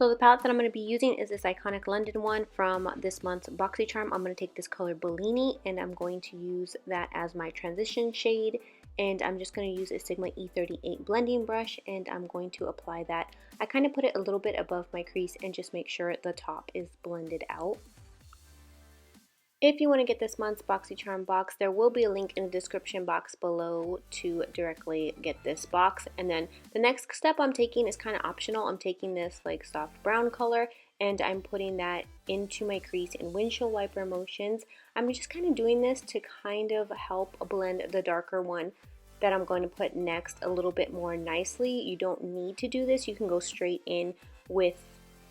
So the palette that I'm going to be using is this iconic London one from this month's Boxycharm. I'm going to take this color Bellini and I'm going to use that as my transition shade. And I'm just going to use a Sigma E38 blending brush and I'm going to apply that. I kind of put it a little bit above my crease and just make sure the top is blended out. If you want to get this month's Boxycharm box, there will be a link in the description box below to directly get this box. And then the next step I'm taking is kind of optional. I'm taking this like soft brown color and I'm putting that into my crease in windshield wiper motions. I'm just kind of doing this to kind of help blend the darker one that I'm going to put next a little bit more nicely. You don't need to do this. You can go straight in with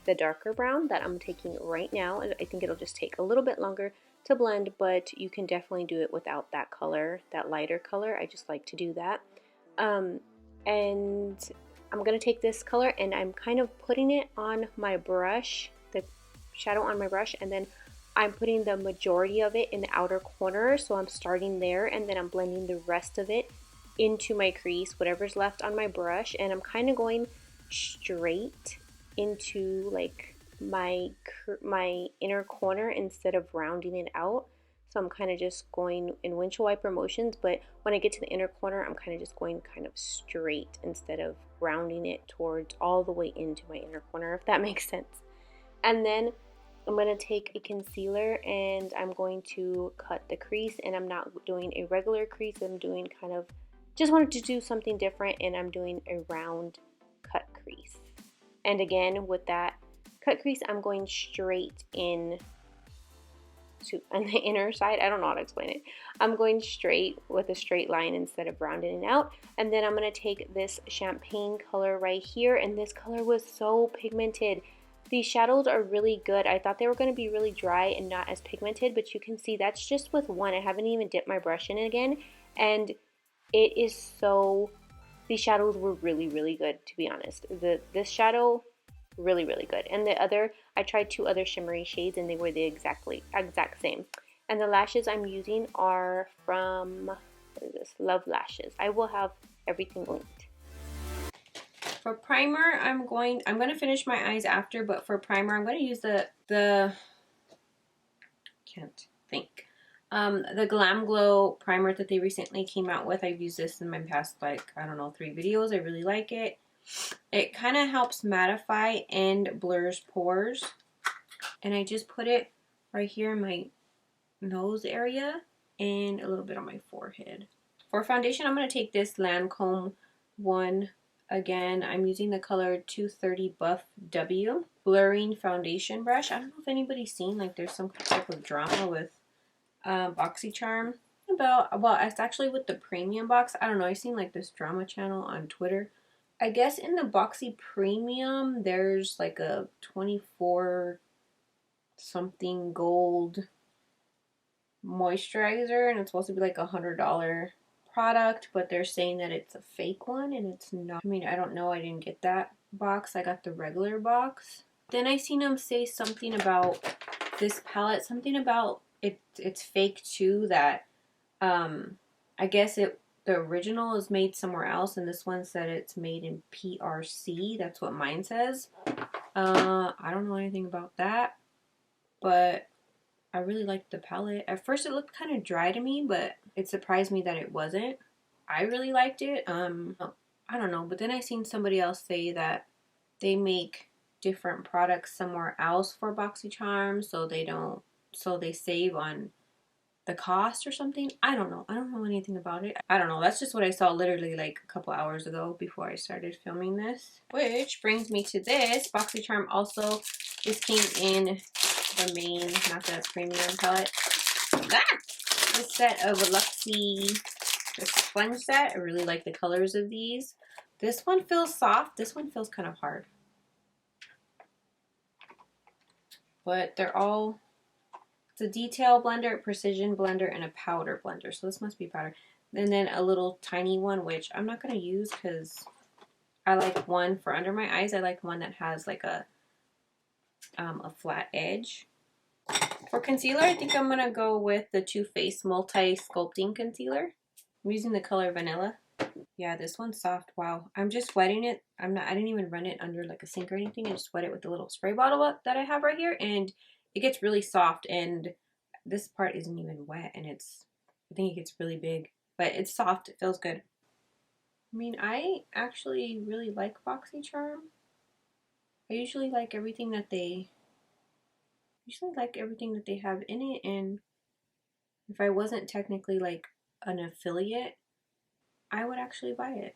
the darker brown that I'm taking right now. I think it'll just take a little bit longer to blend, but you can definitely do it without that color, that lighter color. I just like to do that. And I'm gonna take this color and I'm kind of putting it on my brush, the shadow on my brush, and then I'm putting the majority of it in the outer corner. So I'm starting there and then I'm blending the rest of it into my crease, whatever's left on my brush, and I'm kind of going straight into like my inner corner instead of rounding it out. So I'm kind of just going in windshield wiper motions, but when I get to the inner corner, I'm kind of just going kind of straight instead of rounding it towards all the way into my inner corner, if that makes sense. And then I'm going to take a concealer and I'm going to cut the crease, and I'm not doing a regular crease. I'm doing kind of, just wanted to do something different, and I'm doing a round cut crease. And again, with that cut crease, I'm going straight in to on the inner side. I don't know how to explain it. I'm going straight with a straight line instead of rounding it out. And then I'm going to take this champagne color right here, and this color was so pigmented. These shadows are really good. I thought they were going to be really dry and not as pigmented, but you can see that's just with one. I haven't even dipped my brush in it again, and it is so, these shadows were really, really good, to be honest. This shadow, really, really good. And the other, I tried two other shimmery shades and they were the exact same. And the lashes I'm using are from, what is this, Love Lashes. I will have everything linked. For primer, I'm going to finish my eyes after, but for primer, I'm going to use the Glam Glow primer that they recently came out with. I've used this in my past, like, I don't know, 3 videos. I really like it. It kind of helps mattify and blurs pores. And I just put it right here in my nose area and a little bit on my forehead. For foundation, I'm going to take this Lancome one. Again, I'm using the color 230 Buff W blurring foundation brush. I don't know if anybody's seen, like, there's some type of drama with Boxycharm about, well, it's actually with the premium box. I don't know, I've seen like this drama channel on Twitter. I guess in the Boxy Premium, there's like a 24 something gold moisturizer, and it's supposed to be like $100 product, but they're saying that it's a fake one, and it's not. I mean, I don't know, I didn't get that box. I got the regular box. Then I seen them say something about this palette, something about it's fake too, that I guess the original is made somewhere else, and this one said it's made in PRC. That's what mine says. I don't know anything about that, but I really liked the palette. At first it looked kind of dry to me, but it surprised me that it wasn't. I really liked it. I don't know, but then I seen somebody else say that they make different products somewhere else for Boxycharm, so they save on the cost or something. I don't know. I don't know anything about it. I don't know. That's just what I saw literally like a couple hours ago before I started filming this. Which brings me to this. Boxycharm also, this came in the main, not the premium palette. This set of Luxie, this sponge set. I really like the colors of these. This one feels soft. This one feels kind of hard. But they're all, it's a detail blender, a precision blender, and a powder blender. So this must be powder. And then a little tiny one, which I'm not going to use because I like one for under my eyes. I like one that has like a flat edge. For concealer, I think I'm going to go with the Too Faced Multi Sculpting Concealer. I'm using the color Vanilla. Yeah, this one's soft. Wow. I'm just wetting it. I didn't even run it under like a sink or anything. I just wet it with the little spray bottle up that I have right here, and it gets really soft, and this part isn't even wet, and I think it gets really big, but it's soft. It feels good. I mean, I actually really like Boxycharm. I usually like everything that they have in it, and if I wasn't technically like an affiliate, I would actually buy it.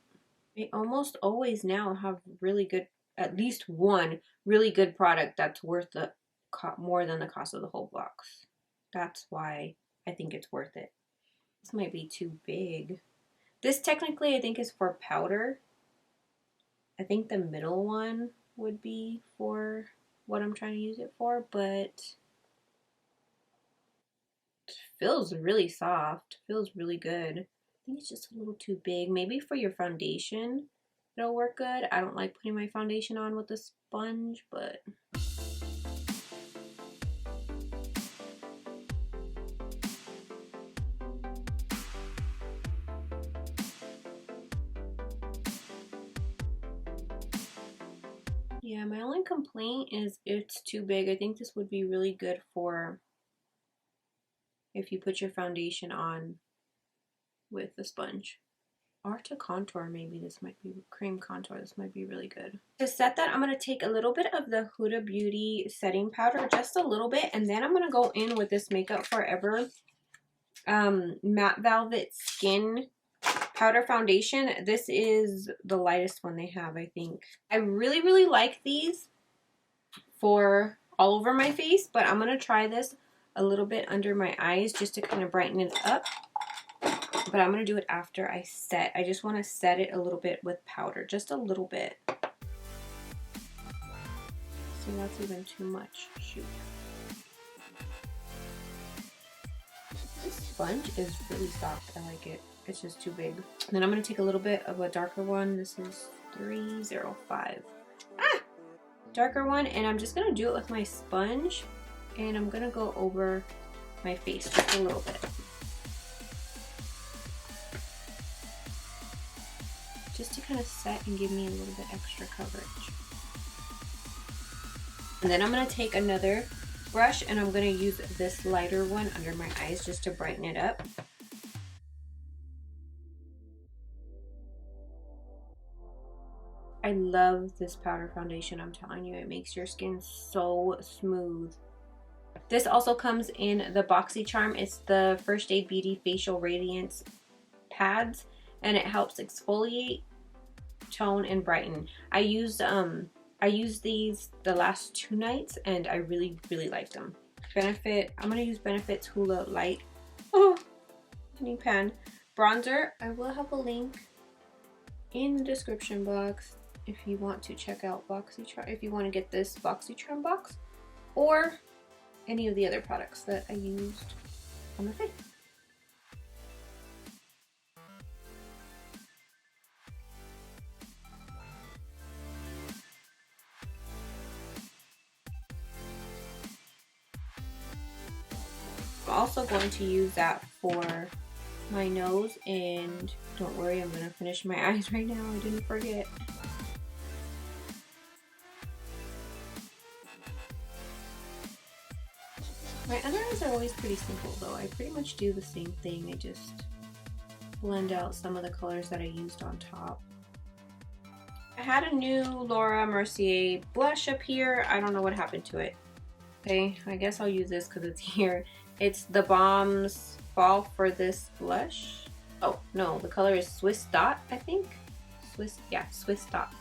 They almost always now have really good, at least one really good product that's worth the more than the cost of the whole box. That's why I think it's worth it. This might be too big. This technically I think is for powder. I think the middle one would be for what I'm trying to use it for, but it feels really soft. Feels really good. I think it's just a little too big. Maybe for your foundation it'll work good. I don't like putting my foundation on with a sponge, but yeah, my only complaint is it's too big. I think this would be really good for if you put your foundation on with a sponge. Or to contour, maybe this might be cream contour. This might be really good. To set that, I'm going to take a little bit of the Huda Beauty setting powder, just a little bit, and then I'm going to go in with this Makeup Forever Matte Velvet Skin Powder Foundation. This is the lightest one they have, I think. I really, really like these for all over my face, but I'm going to try this a little bit under my eyes just to kind of brighten it up. But I'm going to do it after I set. I just want to set it a little bit with powder, just a little bit. See, that's even too much. Shoot. This sponge is really soft. I like it. It's just too big. And then I'm going to take a little bit of a darker one. This is 305. Darker one. And I'm just going to do it with my sponge. And I'm going to go over my face just a little bit. Just to kind of set and give me a little bit extra coverage. And then I'm going to take another brush and I'm going to use this lighter one under my eyes just to brighten it up. I love this powder foundation, I'm telling you. It makes your skin so smooth. This also comes in the Boxycharm. It's the First Aid Beauty Facial Radiance pads, and it helps exfoliate, tone, and brighten. I used these the last 2 nights and I really, really liked them. Benefit, I'm gonna use Benefit's Hula Light pan bronzer. I will have a link in the description box if you want to check out Boxycharm, if you want to get this Boxycharm box or any of the other products that I used on my face. I'm also going to use that for my nose, and don't worry, I'm going to finish my eyes right now. I didn't forget. My under eyes are always pretty simple though. I pretty much do the same thing. I just blend out some of the colors that I used on top. I had a new Laura Mercier blush up here. I don't know what happened to it. Okay, I guess I'll use this because it's here. It's the Balm's Fall for this blush. Oh, no, the color is Swiss Dot, I think. Swiss Dot.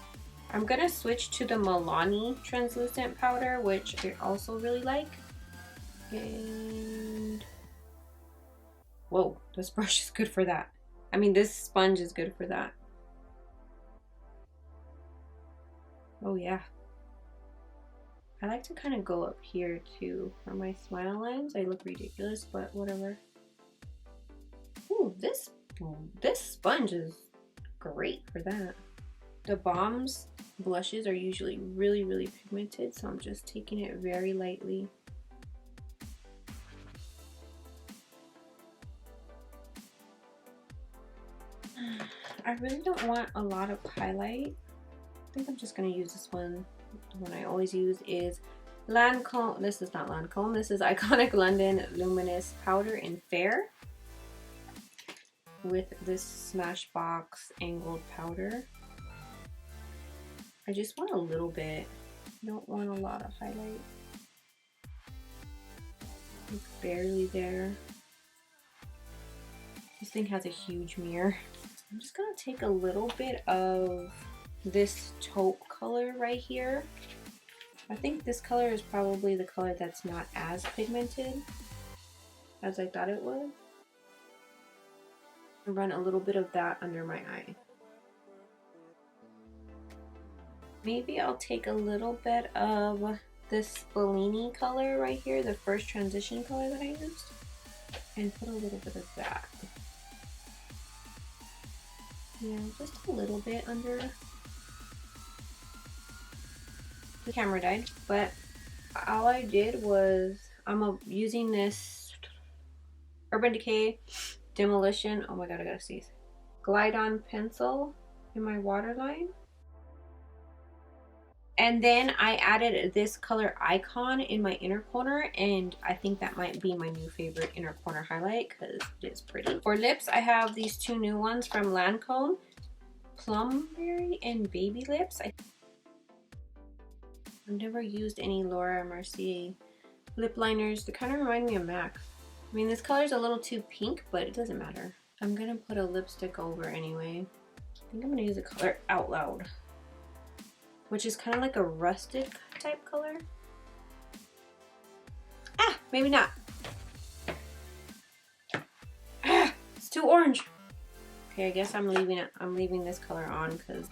I'm gonna switch to the Milani translucent powder, which I also really like. And whoa, this brush is good for that. I mean, this sponge is good for that. Oh yeah. I like to kind of go up here too for my smile lines. I look ridiculous, but whatever. Ooh, this sponge is great for that. The Balm's blushes are usually really, really pigmented, so I'm just taking it very lightly. I really don't want a lot of highlight. I think I'm just gonna use this one. The one I always use is Lancome. This is not Lancome. This is Iconic London Luminous Powder in Fair with this Smashbox angled powder. I just want a little bit. I don't want a lot of highlight. It's barely there. This thing has a huge mirror. I'm just gonna take a little bit of this taupe color right here. I think this color is probably the color that's not as pigmented as I thought it was. And run a little bit of that under my eye. Maybe I'll take a little bit of this Bellini color right here, the first transition color that I used, and put a little bit of that. Yeah, just a little bit under. The camera died, but all I did was I'm using this Urban Decay Demolition. Oh my god, I gotta sneeze. Glide On pencil in my waterline. And then I added this color Icon in my inner corner, and I think that might be my new favorite inner corner highlight because it is pretty. For lips, I have these two new ones from Lancome, Plumberry and Baby Lips. I've never used any Laura Mercier lip liners. They kind of remind me of MAC. I mean, this color is a little too pink, but it doesn't matter. I'm gonna put a lipstick over anyway. I think I'm gonna use the color Out Loud, which is kind of like a rusted type color. Ah, maybe not. Ah, it's too orange. Okay, I guess I'm leaving this color on because